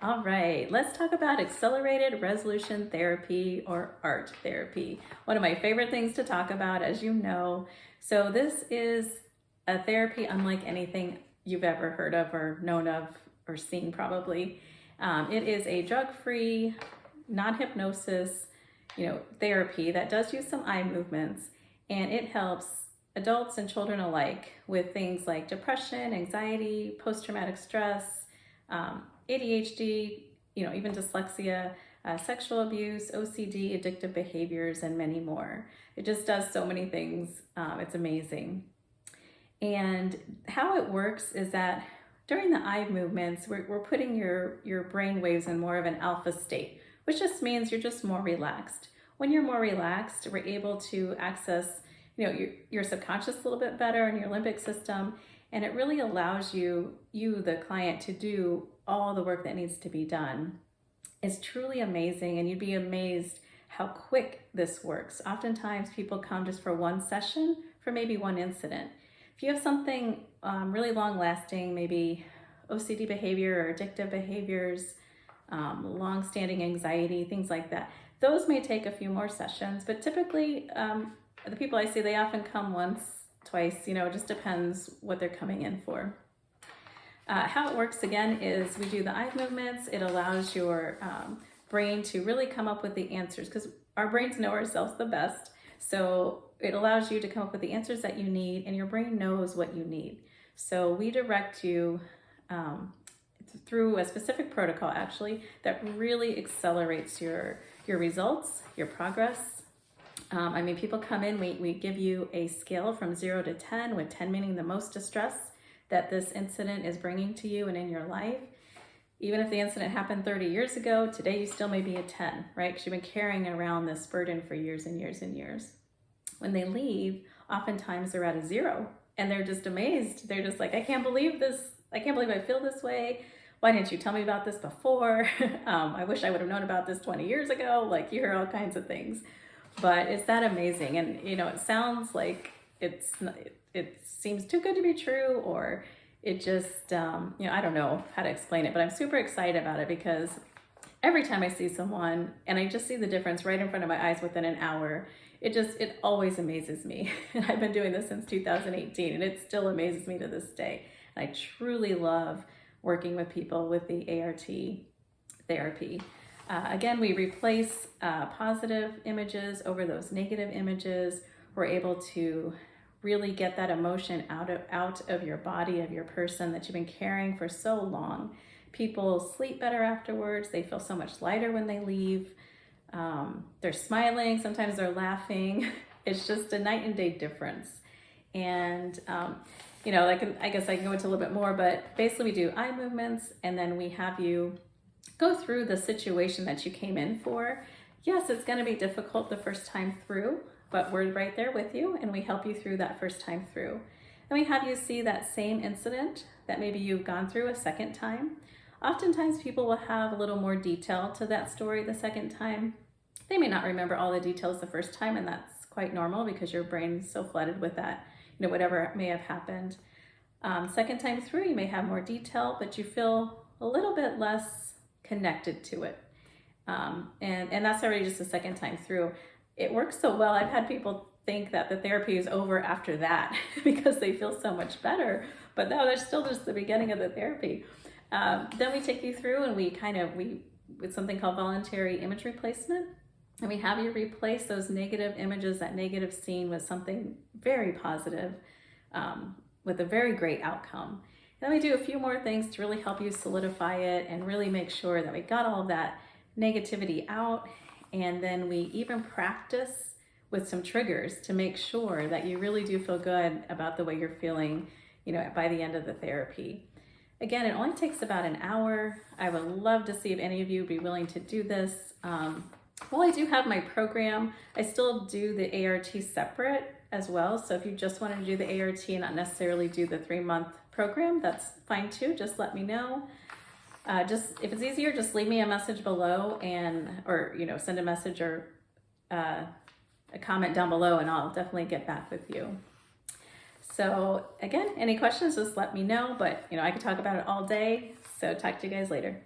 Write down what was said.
All right, let's talk about accelerated resolution therapy or art therapy. One of my favorite things to talk about, as you know. So this is a therapy unlike anything you've ever heard of or known of or seen probably. It is a drug-free, non-hypnosis, therapy that does use some eye movements, and it helps adults and children alike with things like depression, anxiety, post-traumatic stress, ADHD, even dyslexia, sexual abuse, OCD, addictive behaviors, and many more. It just does so many things. It's amazing. And how it works is that during the eye movements, we're putting your brain waves in more of an alpha state, which just means you're just more relaxed. When you're more relaxed, we're able to access your subconscious a little bit better and your limbic system, and it really allows you, the client, to do all the work that needs to be done. It's truly amazing, and you'd be amazed how quick this works. Oftentimes people come just for one session for maybe one incident. If you have something really long lasting, maybe OCD behavior or addictive behaviors, long-standing anxiety, things like that, those may take a few more sessions, but typically the people I see, they often come once, twice, it just depends what they're coming in for. How it works again is we do the eye movements. It allows your brain to really come up with the answers, because our brains know ourselves the best. So it allows you to come up with the answers that you need, and your brain knows what you need. So we direct you through a specific protocol actually that really accelerates your results, your progress. People come in, we give you a scale from 0 to 10, with 10 meaning the most distress that this incident is bringing to you and in your life. Even if the incident happened 30 years ago, today you still may be a 10, right? Because you've been carrying around this burden for years and years and years. When they leave, oftentimes they're at a 0, and they're just amazed. They're just like, I can't believe this. I can't believe I feel this way. Why didn't you tell me about this before? I wish I would have known about this 20 years ago. Like, you hear all kinds of things. But it's that amazing, and it sounds like it seems too good to be true, or it just I don't know how to explain it, but I'm super excited about it because every time I see someone and I just see the difference right in front of my eyes within an hour, it always amazes me. I've been doing this since 2018, and it still amazes me to this day. And I truly love working with people with the ART therapy. Again, we replace positive images over those negative images. We're able to really get that emotion out of your body, of your person that you've been carrying for so long. People sleep better afterwards. They feel so much lighter when they leave. They're smiling, sometimes they're laughing. It's just a night and day difference. And I guess I can go into a little bit more, but basically we do eye movements, and then we have you go through the situation that you came in for. Yes, it's going to be difficult the first time through, but we're right there with you, and we help you through that first time through. And we have you see that same incident that maybe you've gone through a second time. Oftentimes people will have a little more detail to that story the second time. They may not remember all the details the first time, and that's quite normal because your brain's so flooded with that, whatever may have happened. Second time through, you may have more detail, but you feel a little bit less connected to it. And that's already just the second time through. It works so well. I've had people think that the therapy is over after that because they feel so much better, but no, there's still just the beginning of the therapy. Then we take you through, and we with something called voluntary image replacement, and we have you replace those negative images, that negative scene, with something very positive, with a very great outcome. Then we do a few more things to really help you solidify it and really make sure that we got all of that negativity out. And then we even practice with some triggers to make sure that you really do feel good about the way you're feeling, by the end of the therapy. Again, it only takes about an hour. I would love to see if any of you would be willing to do this. While I do have my program, I still do the ART separate as well. So if you just wanted to do the ART and not necessarily do the 3-month program, that's fine too. Just let me know. If it's easier, just leave me a message below, or send a message or a comment down below, and I'll definitely get back with you. So again, any questions, just let me know. But I could talk about it all day. So talk to you guys later.